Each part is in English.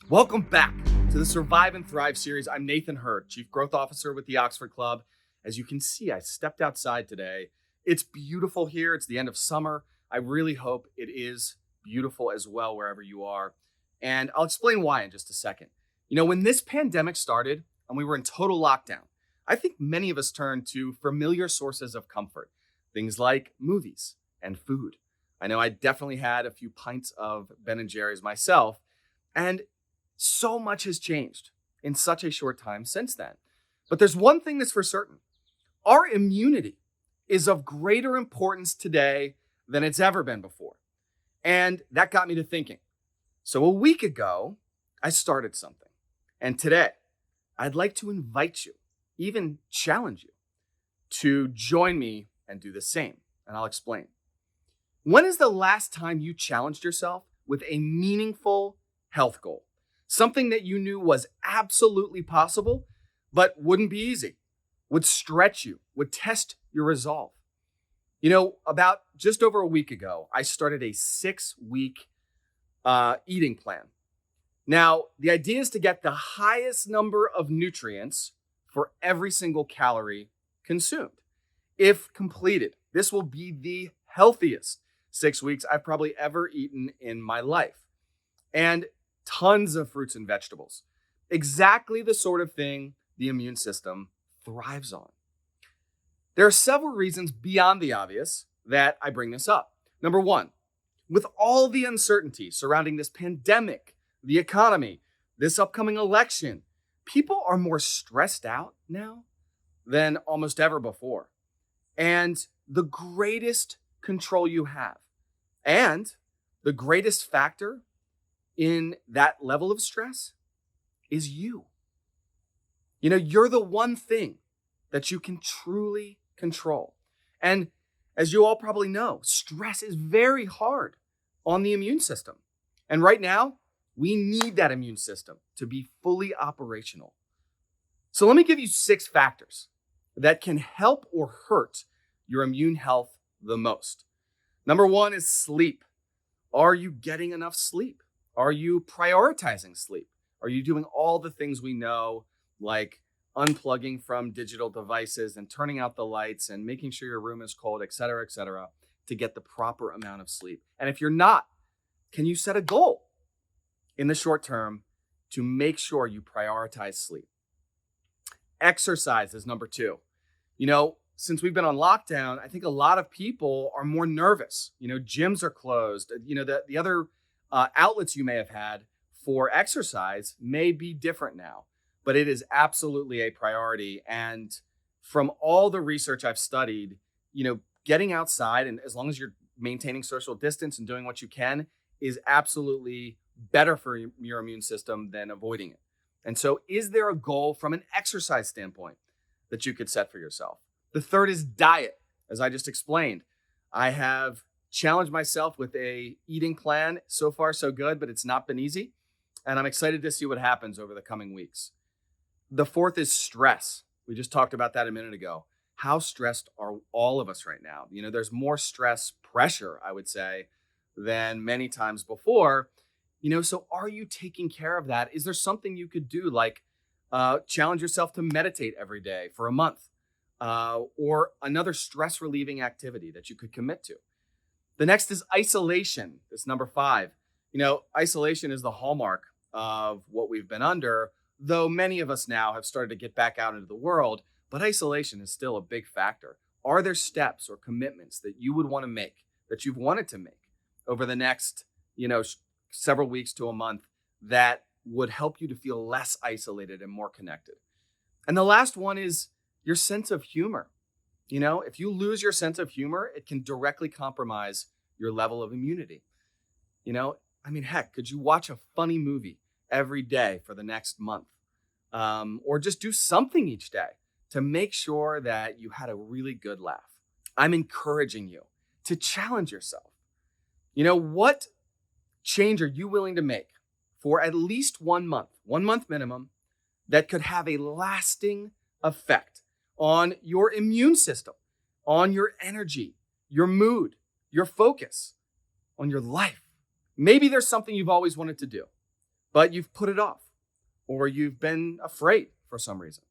Welcome back to the Survive and Thrive series. I'm Nathan Hurd, Chief Growth Officer with the Oxford Club. As you can see, I stepped outside today. It's beautiful here. It's the end of summer. I really hope it is beautiful as well wherever you are. And I'll explain why in just a second. When this pandemic started and we were in total lockdown, I think many of us turned to familiar sources of comfort, things like movies and food. I know I definitely had a few pints of Ben and Jerry's myself, and so much has changed in such a short time since then. But there's one thing that's for certain. Our immunity is of greater importance today than it's ever been before. And that got me to thinking. So a week ago, I started something. And today, I'd like to invite you, even challenge you, to join me and do the same. And I'll explain. When is the last time you challenged yourself with a meaningful health goal? Something that you knew was absolutely possible, but wouldn't be easy, would stretch you, would test your resolve. About just over a week ago, I started a 6-week eating plan. Now, the idea is to get the highest number of nutrients for every single calorie consumed. If completed, this will be the healthiest 6 weeks I've probably ever eaten in my life. And tons of fruits and vegetables. Exactly the sort of thing the immune system thrives on. There are several reasons beyond the obvious that I bring this up. Number one, with all the uncertainty surrounding this pandemic, the economy, this upcoming election, people are more stressed out now than almost ever before. And the greatest control you have and the greatest factor in that level of stress is you. You're the one thing that you can truly control. And as you all probably know, stress is very hard on the immune system. And right now, we need that immune system to be fully operational. So let me give you 6 factors that can help or hurt your immune health the most. Number 1 is sleep. Are you getting enough sleep? Are you prioritizing sleep? Are you doing all the things we know, like unplugging from digital devices and turning out the lights and making sure your room is cold, et cetera, to get the proper amount of sleep? And if you're not, can you set a goal in the short term to make sure you prioritize sleep? Exercise is number 2. Since we've been on lockdown, I think a lot of people are more nervous. Gyms are closed. The other outlets you may have had for exercise may be different now, but it is absolutely a priority. And from all the research I've studied, getting outside, and as long as you're maintaining social distance and doing what you can, is absolutely better for your immune system than avoiding it. And so is there a goal from an exercise standpoint that you could set for yourself? The third is diet. As I just explained, I have challenged myself with a eating plan. So far, so good, but it's not been easy. And I'm excited to see what happens over the coming weeks. The fourth is stress. We just talked about that a minute ago. How stressed are all of us right now? There's more stress pressure, I would say, than many times before. So are you taking care of that? Is there something you could do, like challenge yourself to meditate every day for a month, or another stress relieving activity that you could commit to? The next is isolation. It's number 5. Isolation is the hallmark of what we've been under, though many of us now have started to get back out into the world, but isolation is still a big factor. Are there steps or commitments that you would want to make, that you've wanted to make over the next, several weeks to a month that would help you to feel less isolated and more connected? And the last one is your sense of humor. If you lose your sense of humor, it can directly compromise your level of immunity. Heck, could you watch a funny movie every day for the next month? Or just do something each day to make sure that you had a really good laugh. I'm encouraging you to challenge yourself. What change are you willing to make for at least 1 month minimum, that could have a lasting effect on your immune system, on your energy, your mood, your focus, on your life? Maybe there's something you've always wanted to do, but you've put it off or you've been afraid for some reason.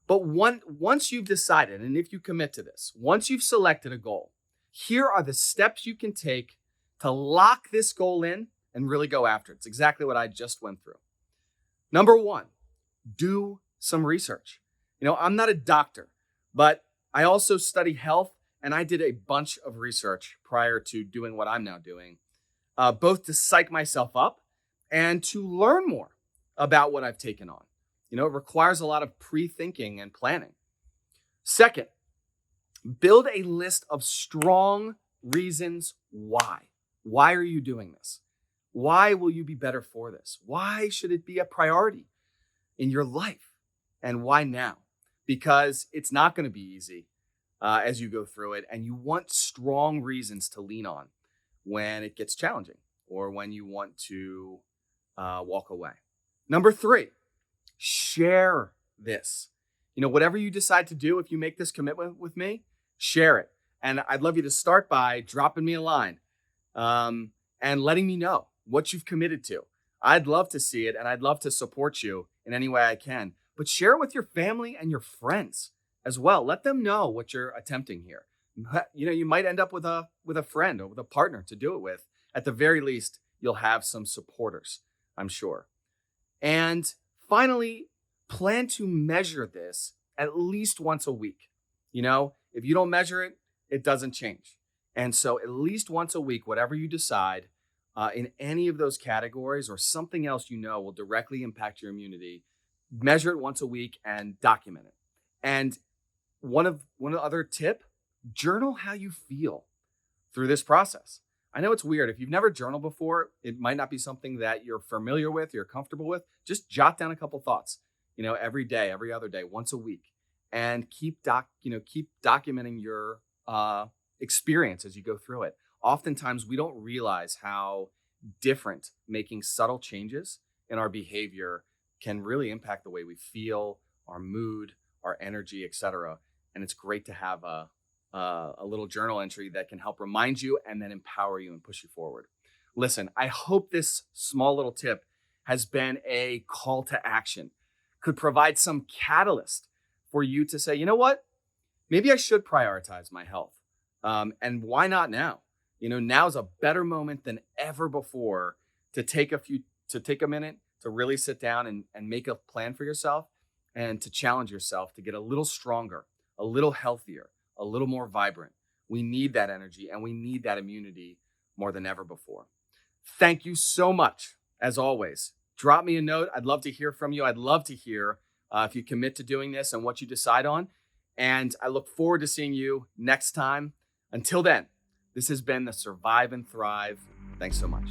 But once you've decided, and if you commit to this, once you've selected a goal, here are the steps you can take to lock this goal in and really go after it. It's exactly what I just went through. Number one, do some research. I'm not a doctor, but I also study health, and I did a bunch of research prior to doing what I'm now doing, both to psych myself up and to learn more about what I've taken on. It requires a lot of pre-thinking and planning. Second, build a list of strong reasons why. Why are you doing this? Why will you be better for this? Why should it be a priority in your life? And why now? Because it's not going to be easy as you go through it. And you want strong reasons to lean on when it gets challenging or when you want to walk away. Number three, share this. Whatever you decide to do, if you make this commitment with me, share it. And I'd love you to start by dropping me a line and letting me know what you've committed to. I'd love to see it, and I'd love to support you in any way I can. But share it with your family and your friends as well. Let them know what you're attempting here. You might end up with a friend or with a partner to do it with. At the very least, you'll have some supporters, I'm sure. And finally, plan to measure this at least once a week. If you don't measure it, it doesn't change. And so at least once a week, whatever you decide in any of those categories or something else will directly impact your immunity, measure it once a week and document it. And one other tip, journal how you feel through this process. I know it's weird. If you've never journaled before, it might not be something that you're familiar with, you're comfortable with. Just jot down a couple thoughts, every day, every other day, once a week, and keep documenting your experience as you go through it. Oftentimes, we don't realize how different making subtle changes in our behavior can really impact the way we feel, our mood, our energy, etc. And it's great to have a little journal entry that can help remind you and then empower you and push you forward. Listen, I hope this small little tip has been a call to action, could provide some catalyst for you to say, you know what, maybe I should prioritize my health. And why not now? Now's a better moment than ever before to take a minute to really sit down and make a plan for yourself and to challenge yourself to get a little stronger, a little healthier, a little more vibrant. We need that energy and we need that immunity more than ever before. Thank you so much. As always, drop me a note. I'd love to hear from you. I'd love to hear if you commit to doing this and what you decide on. And I look forward to seeing you next time. Until then, this has been the Survive and Thrive. Thanks so much.